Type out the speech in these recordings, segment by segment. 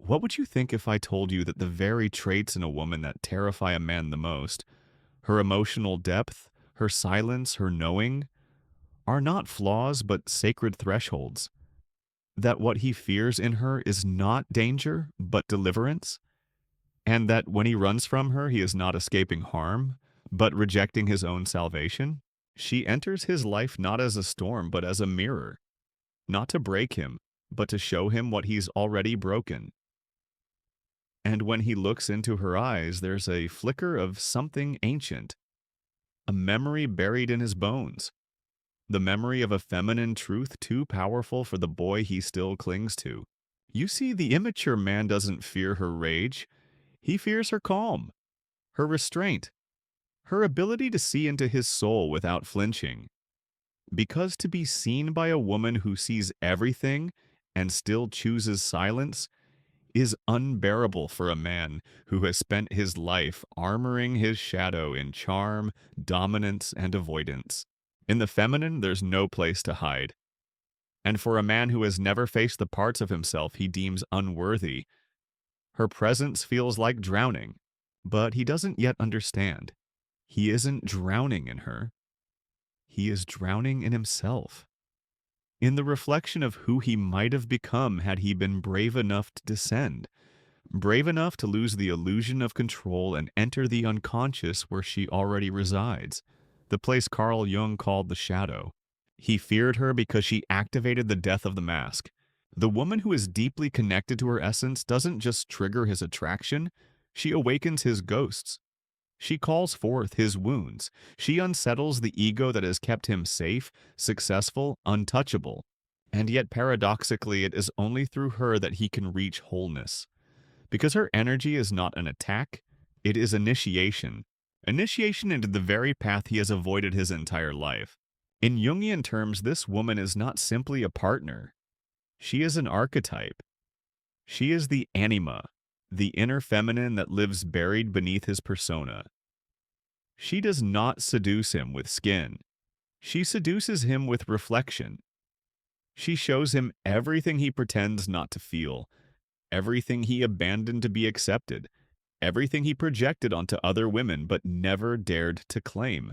What would you think if I told you that the very traits in a woman that terrify a man the most, her emotional depth, her silence, her knowing, are not flaws but sacred thresholds? That what he fears in her is not danger but deliverance? And that when he runs from her, he is not escaping harm, but rejecting his own salvation? She enters his life not as a storm, but as a mirror, not to break him, but to show him what he's already broken. And when he looks into her eyes, there's a flicker of something ancient, a memory buried in his bones, the memory of a feminine truth too powerful for the boy he still clings to. You see, the immature man doesn't fear her rage, he fears her calm, her restraint, her ability to see into his soul without flinching. Because to be seen by a woman who sees everything and still chooses silence is unbearable for a man who has spent his life armoring his shadow in charm, dominance, and avoidance. In the feminine, there's no place to hide. And for a man who has never faced the parts of himself he deems unworthy, her presence feels like drowning. But he doesn't yet understand. He isn't drowning in her. He is drowning in himself, in the reflection of who he might have become had he been brave enough to descend, brave enough to lose the illusion of control and enter the unconscious where she already resides, the place Carl Jung called the shadow. He feared her because she activated the death of the mask. The woman who is deeply connected to her essence doesn't just trigger his attraction, she awakens his ghosts. She calls forth his wounds. She unsettles the ego that has kept him safe, successful, untouchable. And yet, paradoxically, it is only through her that he can reach wholeness. Because her energy is not an attack, it is initiation. Initiation into the very path he has avoided his entire life. In Jungian terms, this woman is not simply a partner. She is an archetype. She is the anima, the inner feminine that lives buried beneath his persona. She does not seduce him with skin. She seduces him with reflection. She shows him everything he pretends not to feel, everything he abandoned to be accepted, everything he projected onto other women but never dared to claim.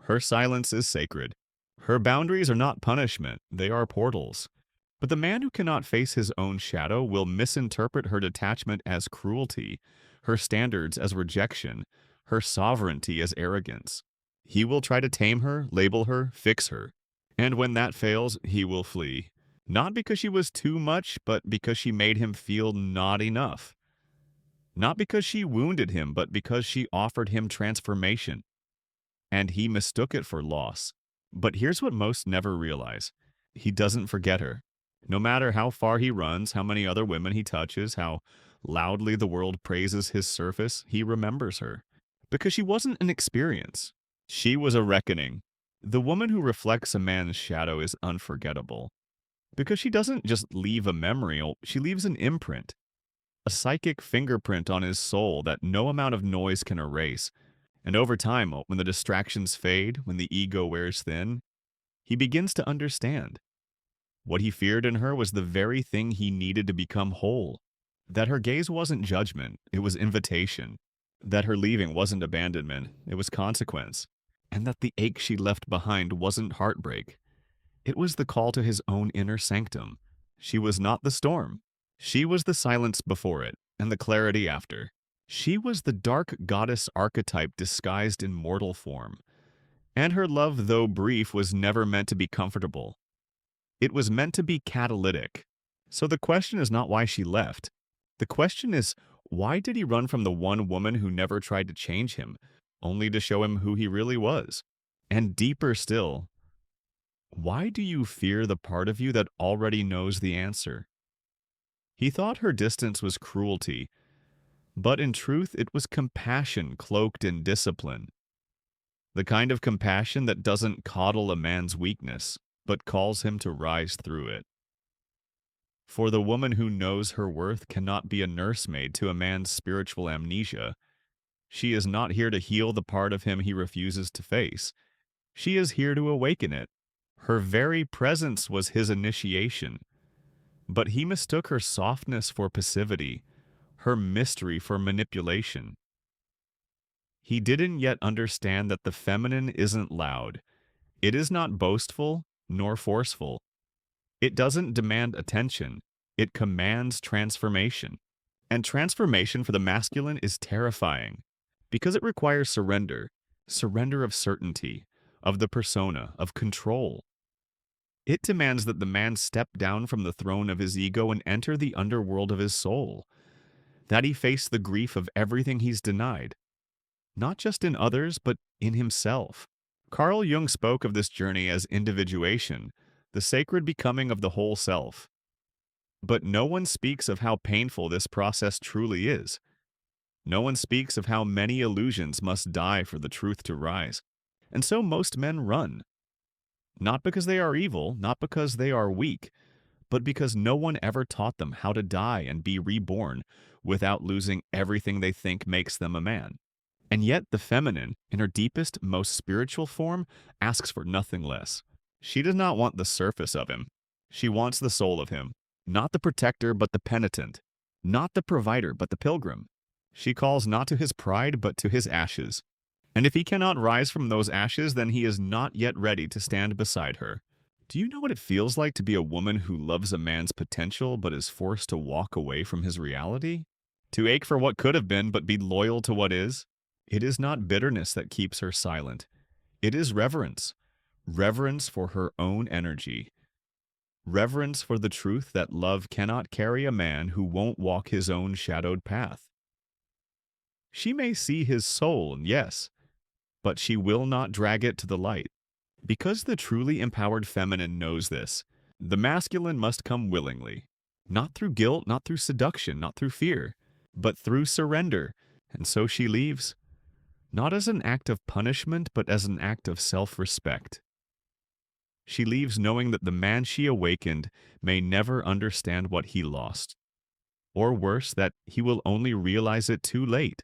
Her silence is sacred. Her boundaries are not punishment, they are portals. But the man who cannot face his own shadow will misinterpret her detachment as cruelty, her standards as rejection, her sovereignty as arrogance. He will try to tame her, label her, fix her. And when that fails, he will flee. Not because she was too much, but because she made him feel not enough. Not because she wounded him, but because she offered him transformation. And he mistook it for loss. But here's what most never realize. He doesn't forget her. No matter how far he runs, how many other women he touches, how loudly the world praises his surface, he remembers her. Because she wasn't an experience. She was a reckoning. The woman who reflects a man's shadow is unforgettable. Because she doesn't just leave a memory, she leaves an imprint. A psychic fingerprint on his soul that no amount of noise can erase. And over time, when the distractions fade, when the ego wears thin, he begins to understand. What he feared in her was the very thing he needed to become whole. That her gaze wasn't judgment, it was invitation. That her leaving wasn't abandonment, it was consequence. And that the ache she left behind wasn't heartbreak. It was the call to his own inner sanctum. She was not the storm. She was the silence before it, and the clarity after. She was the dark goddess archetype disguised in mortal form. And her love, though brief, was never meant to be comfortable. It was meant to be catalytic. So the question is not why she left. The question is, why did he run from the one woman who never tried to change him, only to show him who he really was? And deeper still, why do you fear the part of you that already knows the answer? He thought her distance was cruelty, but in truth it was compassion cloaked in discipline. The kind of compassion that doesn't coddle a man's weakness, but calls him to rise through it. For the woman who knows her worth cannot be a nursemaid to a man's spiritual amnesia. She is not here to heal the part of him he refuses to face. She is here to awaken it. Her very presence was his initiation. But he mistook her softness for passivity, her mystery for manipulation. He didn't yet understand that the feminine isn't loud. It is not boastful nor forceful. It doesn't demand attention. It commands transformation. And transformation for the masculine is terrifying because it requires surrender, surrender of certainty, of the persona, of control. It demands that the man step down from the throne of his ego and enter the underworld of his soul, that he face the grief of everything he's denied, not just in others, but in himself. Carl Jung spoke of this journey as individuation, the sacred becoming of the whole self. But no one speaks of how painful this process truly is. No one speaks of how many illusions must die for the truth to rise. And so most men run. Not because they are evil, not because they are weak, but because no one ever taught them how to die and be reborn without losing everything they think makes them a man. And yet the feminine, in her deepest, most spiritual form, asks for nothing less. She does not want the surface of him. She wants the soul of him. Not the protector, but the penitent. Not the provider, but the pilgrim. She calls not to his pride, but to his ashes. And if he cannot rise from those ashes, then he is not yet ready to stand beside her. Do you know what it feels like to be a woman who loves a man's potential, but is forced to walk away from his reality? To ache for what could have been, but be loyal to what is? It is not bitterness that keeps her silent. It is reverence. Reverence for her own energy. Reverence for the truth that love cannot carry a man who won't walk his own shadowed path. She may see his soul, yes, but she will not drag it to the light. Because the truly empowered feminine knows this, the masculine must come willingly. Not through guilt, not through seduction, not through fear, but through surrender. And so she leaves, not as an act of punishment, but as an act of self-respect. She leaves knowing that the man she awakened may never understand what he lost. Or worse, that he will only realize it too late,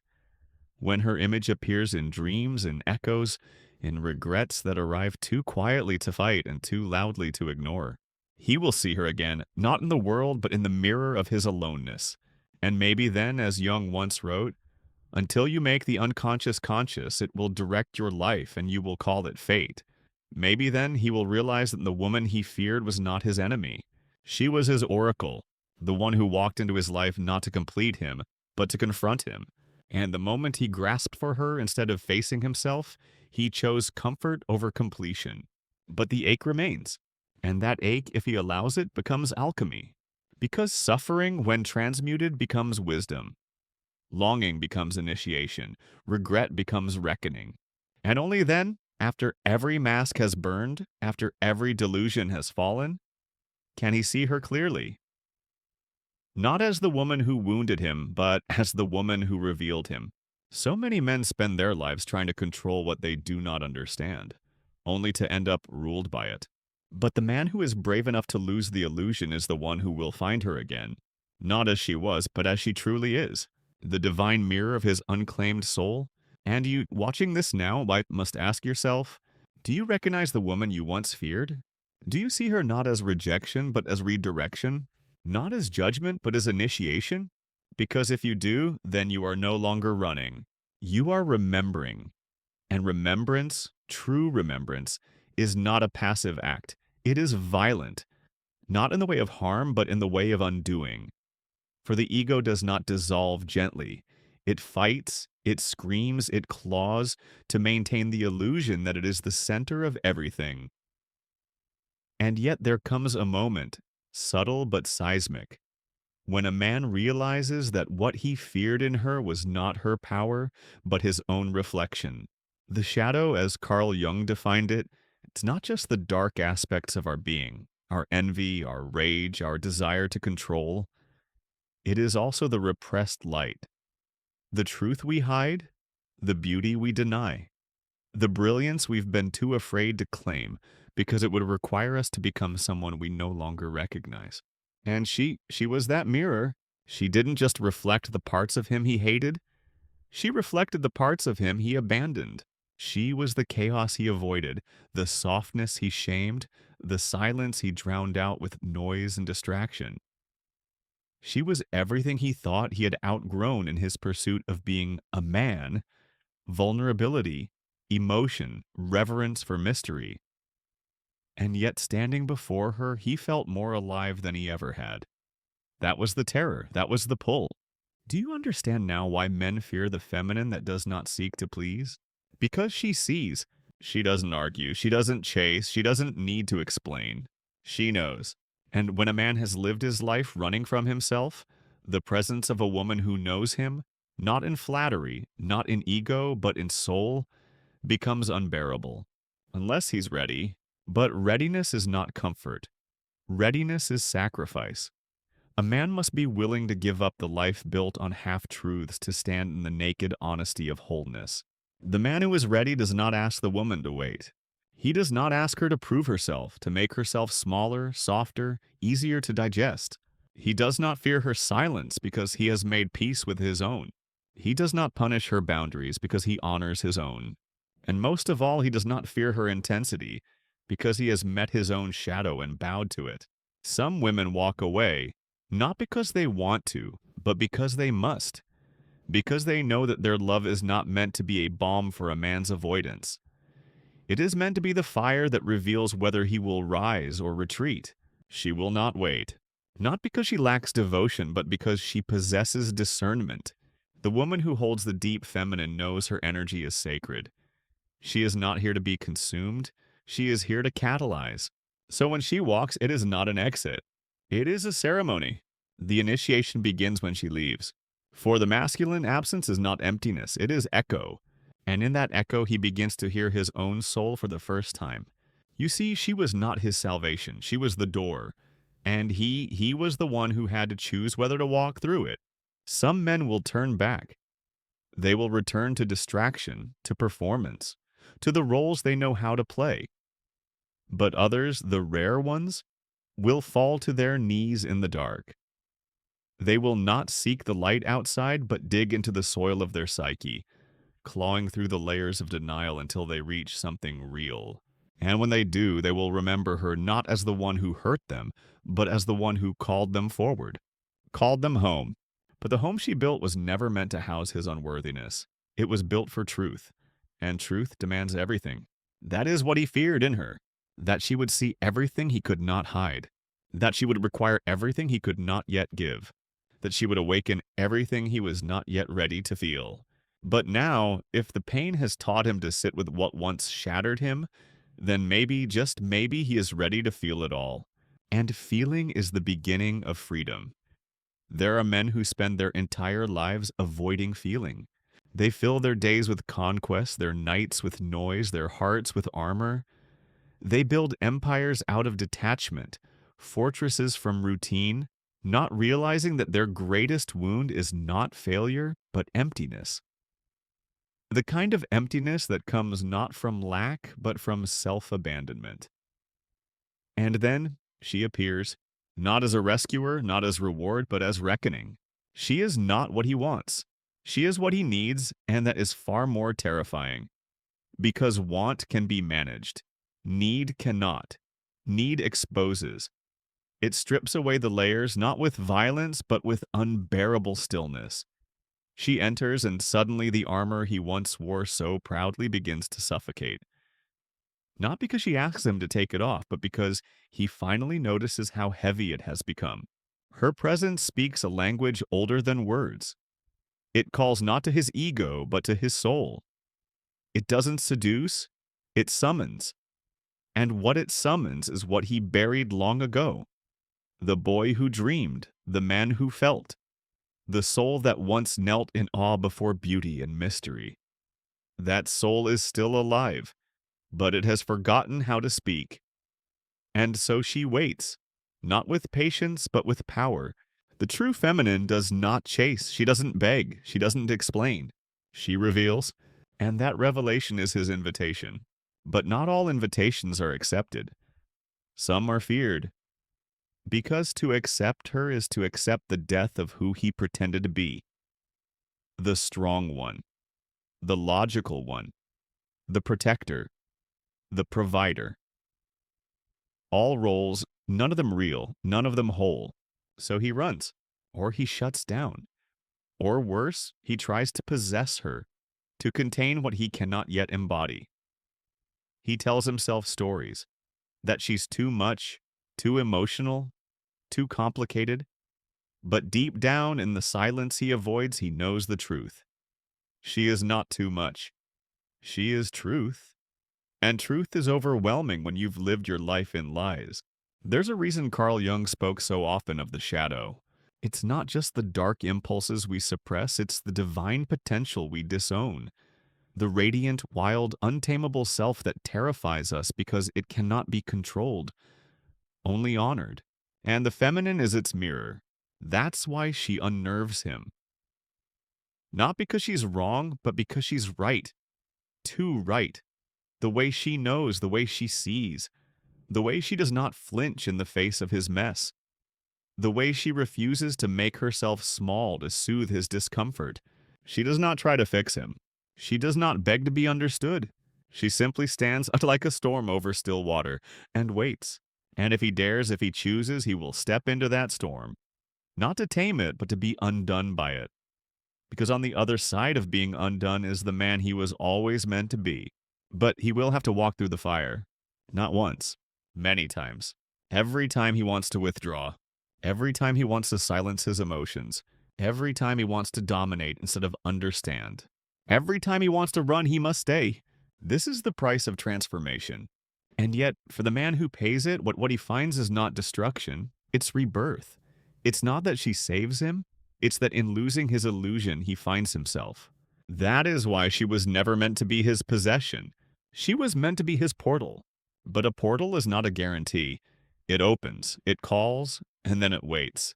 when her image appears in dreams, in echoes, in regrets that arrive too quietly to fight and too loudly to ignore. He will see her again, not in the world, but in the mirror of his aloneness. And maybe then, as Jung once wrote, until you make the unconscious conscious, it will direct your life and you will call it fate. Maybe then he will realize that the woman he feared was not his enemy. She was his oracle, the one who walked into his life not to complete him, but to confront him. And the moment he grasped for her instead of facing himself, he chose comfort over completion. But the ache remains, and that ache, if he allows it, becomes alchemy. Because suffering, when transmuted, becomes wisdom. Longing becomes initiation. Regret becomes reckoning. And only then, after every mask has burned, after every delusion has fallen, can he see her clearly. Not as the woman who wounded him, but as the woman who revealed him. So many men spend their lives trying to control what they do not understand, only to end up ruled by it. But the man who is brave enough to lose the illusion is the one who will find her again, not as she was, but as she truly is, the divine mirror of his unclaimed soul. And you, watching this now, must ask yourself, do you recognize the woman you once feared? Do you see her not as rejection, but as redirection? Not as judgment, but as initiation? Because if you do, then you are no longer running. You are remembering. And remembrance, true remembrance, is not a passive act. It is violent, not in the way of harm, but in the way of undoing. For the ego does not dissolve gently. It fights, it screams, it claws to maintain the illusion that it is the center of everything. And yet there comes a moment, subtle but seismic, when a man realizes that what he feared in her was not her power, but his own reflection. The shadow, as Carl Jung defined it, it's not just the dark aspects of our being, our envy, our rage, our desire to control. It is also the repressed light, the truth we hide, the beauty we deny, the brilliance we've been too afraid to claim because it would require us to become someone we no longer recognize. And she was that mirror. She didn't just reflect the parts of him he hated. She reflected the parts of him he abandoned. She was the chaos he avoided, the softness he shamed, the silence he drowned out with noise and distraction. She was everything he thought he had outgrown in his pursuit of being a man: vulnerability, emotion, reverence for mystery. And yet, standing before her, he felt more alive than he ever had. That was the terror. That was the pull. Do you understand now why men fear the feminine that does not seek to please? Because she sees. She doesn't argue. She doesn't chase. She doesn't need to explain. She knows. And when a man has lived his life running from himself, the presence of a woman who knows him, not in flattery, not in ego, but in soul, becomes unbearable. Unless he's ready. But readiness is not comfort. Readiness is sacrifice. A man must be willing to give up the life built on half-truths to stand in the naked honesty of wholeness. The man who is ready does not ask the woman to wait. He does not ask her to prove herself, to make herself smaller, softer, easier to digest. He does not fear her silence because he has made peace with his own. He does not punish her boundaries because he honors his own. And most of all, he does not fear her intensity because he has met his own shadow and bowed to it. Some women walk away, not because they want to, but because they must. Because they know that their love is not meant to be a balm for a man's avoidance. It is meant to be the fire that reveals whether he will rise or retreat. She will not wait. Not because she lacks devotion, but because she possesses discernment. The woman who holds the deep feminine knows her energy is sacred. She is not here to be consumed. She is here to catalyze. So when she walks, it is not an exit. It is a ceremony. The initiation begins when she leaves. For the masculine, absence is not emptiness, it is echo. And in that echo, he begins to hear his own soul for the first time. You see, she was not his salvation. She was the door. And he was the one who had to choose whether to walk through it. Some men will turn back. They will return to distraction, to performance, to the roles they know how to play. But others, the rare ones, will fall to their knees in the dark. They will not seek the light outside, but dig into the soil of their psyche, clawing through the layers of denial until they reach something real. And when they do, they will remember her not as the one who hurt them, but as the one who called them forward, called them home. But the home she built was never meant to house his unworthiness. It was built for truth, and truth demands everything. That is what he feared in her, that she would see everything he could not hide, that she would require everything he could not yet give, that she would awaken everything he was not yet ready to feel. But now, if the pain has taught him to sit with what once shattered him, then maybe, just maybe, he is ready to feel it all. And feeling is the beginning of freedom. There are men who spend their entire lives avoiding feeling. They fill their days with conquest, their nights with noise, their hearts with armor. They build empires out of detachment, fortresses from routine, not realizing that their greatest wound is not failure, but emptiness. The kind of emptiness that comes not from lack, but from self-abandonment. And then she appears, not as a rescuer, not as reward, but as reckoning. She is not what he wants. She is what he needs, and that is far more terrifying. Because want can be managed. Need cannot. Need exposes. It strips away the layers, not with violence, but with unbearable stillness. She enters, and suddenly the armor he once wore so proudly begins to suffocate. Not because she asks him to take it off, but because he finally notices how heavy it has become. Her presence speaks a language older than words. It calls not to his ego, but to his soul. It doesn't seduce, it summons. And what it summons is what he buried long ago. The boy who dreamed, the man who felt, the soul that once knelt in awe before beauty and mystery. That soul is still alive, but it has forgotten how to speak. And so she waits, not with patience, but with power. The true feminine does not chase, she doesn't beg, she doesn't explain. She reveals, and that revelation is his invitation. But not all invitations are accepted. Some are feared. Because to accept her is to accept the death of who he pretended to be. The strong one, the logical one, the protector, the provider. All roles, none of them real, none of them whole. So he runs. or he shuts down. Or worse, he tries to possess her, to contain what he cannot yet embody. He tells himself stories that she's too much, too emotional, too complicated. But deep down in the silence he avoids, he knows the truth. She is not too much. She is truth. And truth is overwhelming when you've lived your life in lies. There's a reason Carl Jung spoke so often of the shadow. It's not just the dark impulses we suppress, it's the divine potential we disown. The radiant, wild, untamable self that terrifies us because it cannot be controlled, only honored. And the feminine is its mirror. That's why she unnerves him. Not because she's wrong, but because she's right. Too right. The way she knows, the way she sees, the way she does not flinch in the face of his mess, the way she refuses to make herself small to soothe his discomfort. She does not try to fix him. She does not beg to be understood. She simply stands like a storm over still water and waits. And if he dares, if he chooses, he will step into that storm. Not to tame it, but to be undone by it. Because on the other side of being undone is the man he was always meant to be. But he will have to walk through the fire. Not once. Many times. Every time he wants to withdraw. Every time he wants to silence his emotions. Every time he wants to dominate instead of understand. Every time he wants to run, he must stay. This is the price of transformation. And yet, for the man who pays it, what he finds is not destruction. It's rebirth. It's not that she saves him. It's that in losing his illusion, he finds himself. That is why she was never meant to be his possession. She was meant to be his portal. But a portal is not a guarantee. It opens, it calls, and then it waits.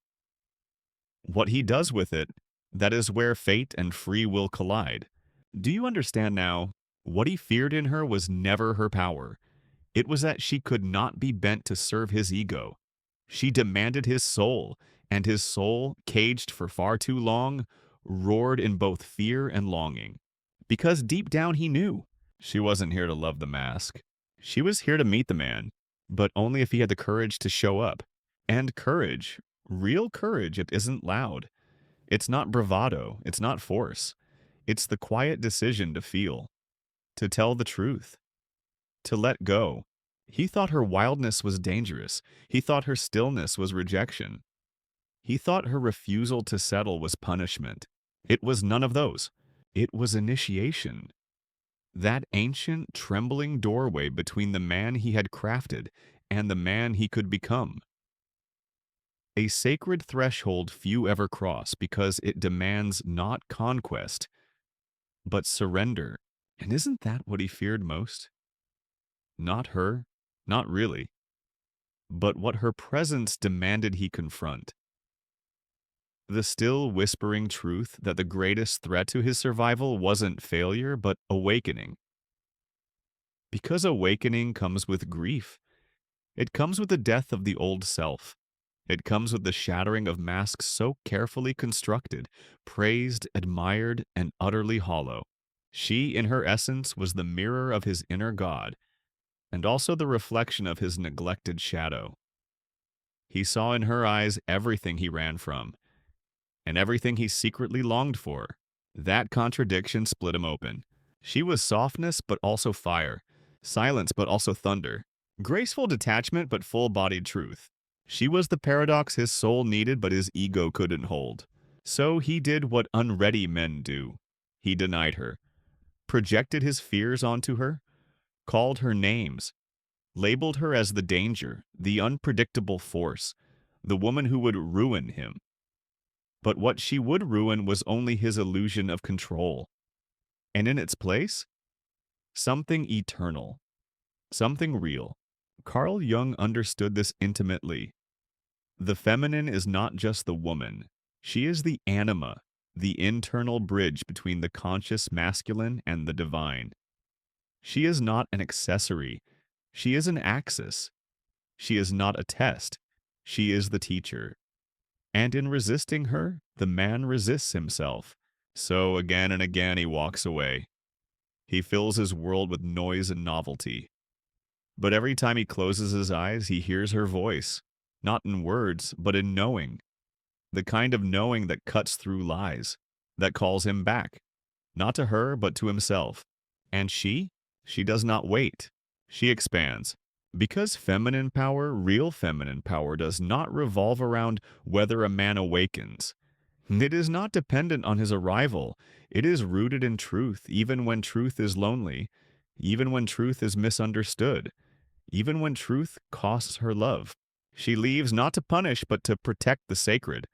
What he does with it, that is where fate and free will collide. Do you understand now? What he feared in her was never her power. It was that she could not be bent to serve his ego. She demanded his soul, and his soul, caged for far too long, roared in both fear and longing. Because deep down he knew she wasn't here to love the mask. She was here to meet the man, but only if he had the courage to show up. And courage, real courage, it isn't loud. It's not bravado, it's not force. It's the quiet decision to feel, to tell the truth, to let go. He thought her wildness was dangerous. He thought her stillness was rejection. He thought her refusal to settle was punishment. It was none of those. It was initiation. That ancient, trembling doorway between the man he had crafted and the man he could become. A sacred threshold few ever cross because it demands not conquest, but surrender. And isn't that what he feared most? Not her, not really, but what her presence demanded he confront. The still whispering truth that the greatest threat to his survival wasn't failure, but awakening. Because awakening comes with grief. It comes with the death of the old self. It comes with the shattering of masks so carefully constructed, praised, admired, and utterly hollow. She, in her essence, was the mirror of his inner God, and also the reflection of his neglected shadow. He saw in her eyes everything he ran from, and everything he secretly longed for. That contradiction split him open. She was softness, but also fire, silence, but also thunder, graceful detachment, but full-bodied truth. She was the paradox his soul needed, but his ego couldn't hold. So he did what unready men do. He denied her, projected his fears onto her, called her names, labeled her as the danger, the unpredictable force, the woman who would ruin him. But what she would ruin was only his illusion of control. And in its place, something eternal, something real. Carl Jung understood this intimately. The feminine is not just the woman. She is the anima, the internal bridge between the conscious masculine and the divine. She is not an accessory. She is an axis. She is not a test. She is the teacher. And in resisting her, the man resists himself. So again and again he walks away. He fills his world with noise and novelty. But every time he closes his eyes, he hears her voice, not in words, but in knowing. the kind of knowing that cuts through lies, that calls him back, not to her, but to himself. And she does not wait. She expands. Because feminine power, real feminine power, does not revolve around whether a man awakens. It is not dependent on his arrival. It is rooted in truth, even when truth is lonely, even when truth is misunderstood, even when truth costs her love. She leaves not to punish, but to protect the sacred.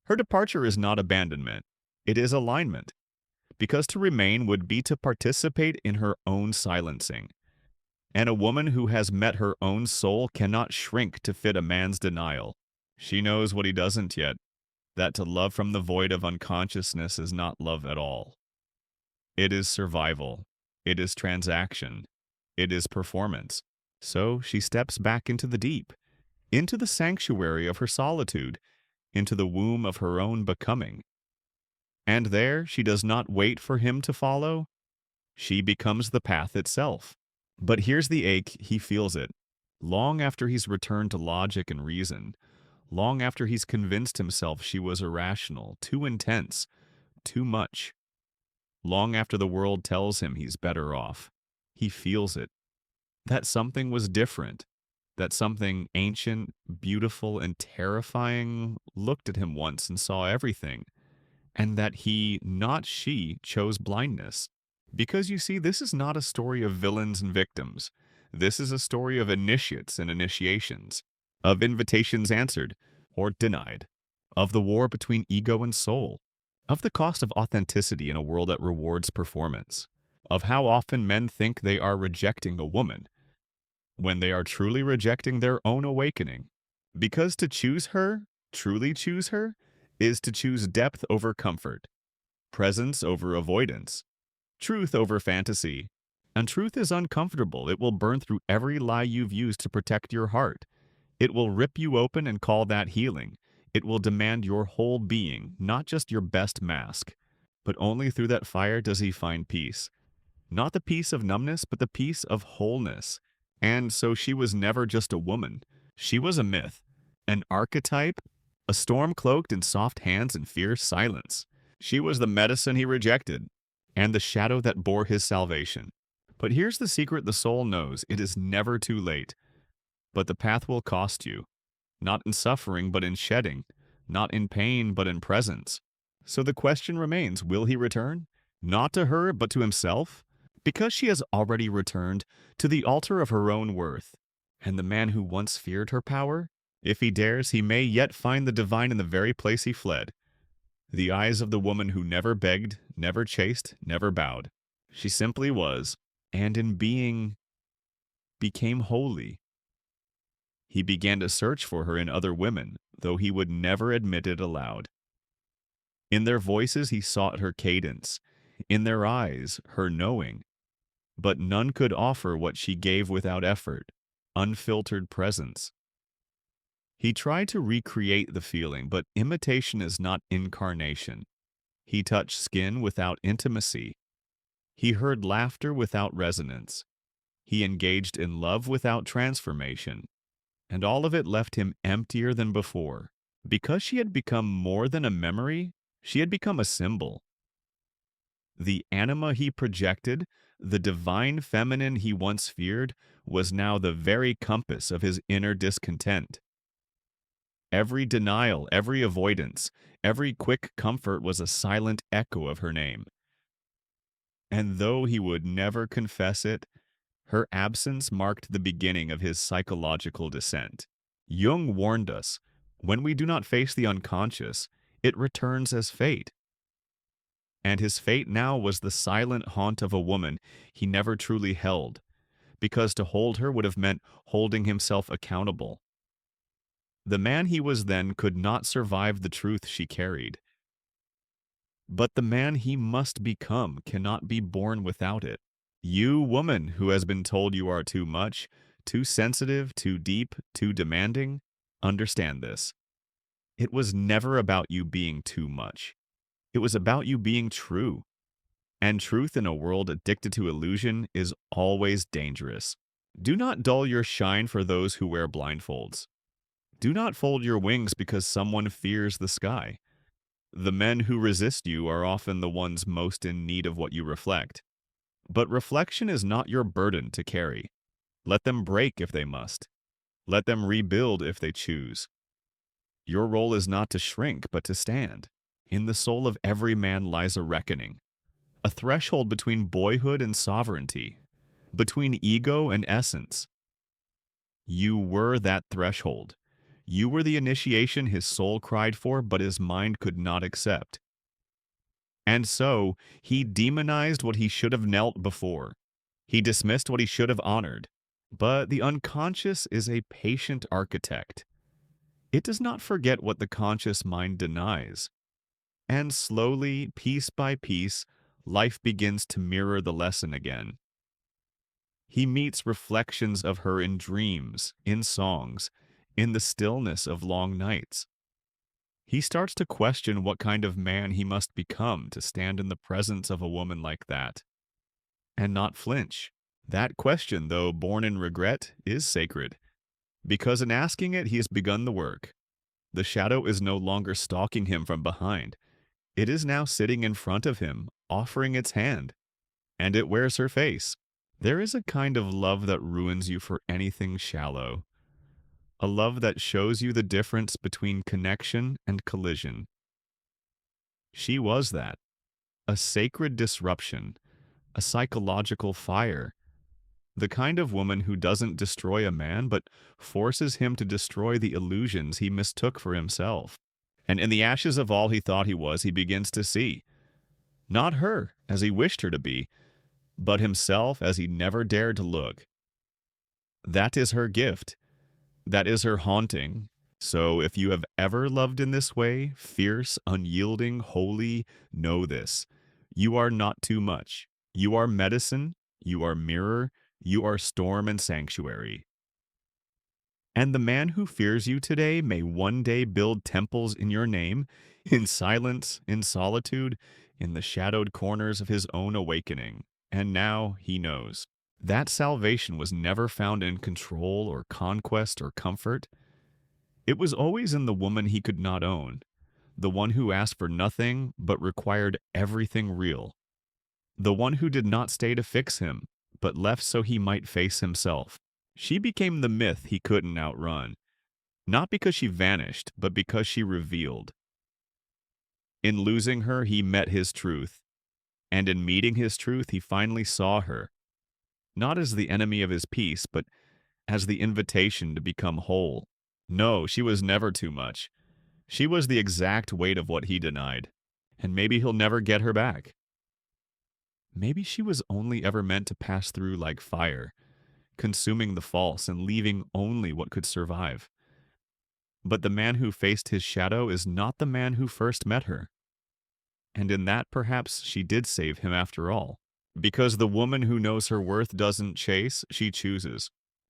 Her departure is not abandonment. It is alignment. Because to remain would be to participate in her own silencing. And a woman who has met her own soul cannot shrink to fit a man's denial. She knows what he doesn't yet, that to love from the void of unconsciousness is not love at all. It is survival. It is transaction. It is performance. So she steps back into the deep, into the sanctuary of her solitude, into the womb of her own becoming. And there she does not wait for him to follow. She becomes the path itself. But here's the ache, he feels it. Long after he's returned to logic and reason, long after he's convinced himself she was irrational, too intense, too much, long after the world tells him he's better off, he feels it. That something was different, that something ancient, beautiful, and terrifying looked at him once and saw everything, and that he, not she, chose blindness. Because you see, this is not a story of villains and victims. This is a story of initiates and initiations, of invitations answered or denied, of the war between ego and soul, of the cost of authenticity in a world that rewards performance, of how often men think they are rejecting a woman when they are truly rejecting their own awakening. Because to choose her, truly choose her, is to choose depth over comfort, presence over avoidance, truth over fantasy. And truth is uncomfortable. It will burn through every lie you've used to protect your heart. It will rip you open and call that healing. It will demand your whole being, not just your best mask. But only through that fire does he find peace. Not the peace of numbness, but the peace of wholeness. And so she was never just a woman. She was a myth, an archetype, a storm cloaked in soft hands and fierce silence. She was the medicine he rejected, and the shadow that bore his salvation. But here's the secret the soul knows. It is never too late. But the path will cost you, not in suffering, but in shedding, not in pain, but in presence. So the question remains, will he return? Not to her, but to himself? Because she has already returned to the altar of her own worth. And the man who once feared her power, if he dares, he may yet find the divine in the very place he fled. The eyes of the woman who never begged, never chased, never bowed. She simply was, and in being, became holy. He began to search for her in other women, though he would never admit it aloud. In their voices he sought her cadence, in their eyes her knowing. But none could offer what she gave without effort, unfiltered presence. He tried to recreate the feeling, but imitation is not incarnation. He touched skin without intimacy. He heard laughter without resonance. He engaged in love without transformation. And all of it left him emptier than before. Because she had become more than a memory, she had become a symbol. The anima he projected, the divine feminine he once feared, was now the very compass of his inner discontent. Every denial, every avoidance, every quick comfort was a silent echo of her name. And though he would never confess it, her absence marked the beginning of his psychological descent. Jung warned us, when we do not face the unconscious, it returns as fate. And his fate now was the silent haunt of a woman he never truly held, because to hold her would have meant holding himself accountable. The man he was then could not survive the truth she carried. But the man he must become cannot be born without it. You, woman, who has been told you are too much, too sensitive, too deep, too demanding, understand this. It was never about you being too much. It was about you being true. And truth in a world addicted to illusion is always dangerous. Do not dull your shine for those who wear blindfolds. Do not fold your wings because someone fears the sky. The men who resist you are often the ones most in need of what you reflect. But reflection is not your burden to carry. Let them break if they must. Let them rebuild if they choose. Your role is not to shrink, but to stand. In the soul of every man lies a reckoning, a threshold between boyhood and sovereignty, between ego and essence. You were that threshold. You were the initiation his soul cried for, but his mind could not accept. And so, he demonized what he should have knelt before. He dismissed what he should have honored. But the unconscious is a patient architect. It does not forget what the conscious mind denies. And slowly, piece by piece, life begins to mirror the lesson again. He meets reflections of her in dreams, in songs, in the stillness of long nights. He starts to question what kind of man he must become to stand in the presence of a woman like that, and not flinch. That question, though born in regret, is sacred, because in asking it he has begun the work. The shadow is no longer stalking him from behind. It is now sitting in front of him, offering its hand, and it wears her face. There is a kind of love that ruins you for anything shallow, a love that shows you the difference between connection and collision. She was that, a sacred disruption, a psychological fire, the kind of woman who doesn't destroy a man but forces him to destroy the illusions he mistook for himself. And in the ashes of all he thought he was, he begins to see, not her as he wished her to be, but himself as he never dared to look. That is her gift. That is her haunting. So if you have ever loved in this way, fierce, unyielding, holy, know this. You are not too much. You are medicine. You are mirror. You are storm and sanctuary. And the man who fears you today may one day build temples in your name, in silence, in solitude, in the shadowed corners of his own awakening. And now he knows. That salvation was never found in control or conquest or comfort. It was always in the woman he could not own, the one who asked for nothing but required everything real, the one who did not stay to fix him, but left so he might face himself. She became the myth he couldn't outrun, not because she vanished, but because she revealed. In losing her, he met his truth, and in meeting his truth, he finally saw her, not as the enemy of his peace, but as the invitation to become whole. No, she was never too much. She was the exact weight of what he denied, and maybe he'll never get her back. Maybe she was only ever meant to pass through like fire, consuming the false and leaving only what could survive. But the man who faced his shadow is not the man who first met her. And in that, perhaps, she did save him after all. Because the woman who knows her worth doesn't chase, she chooses.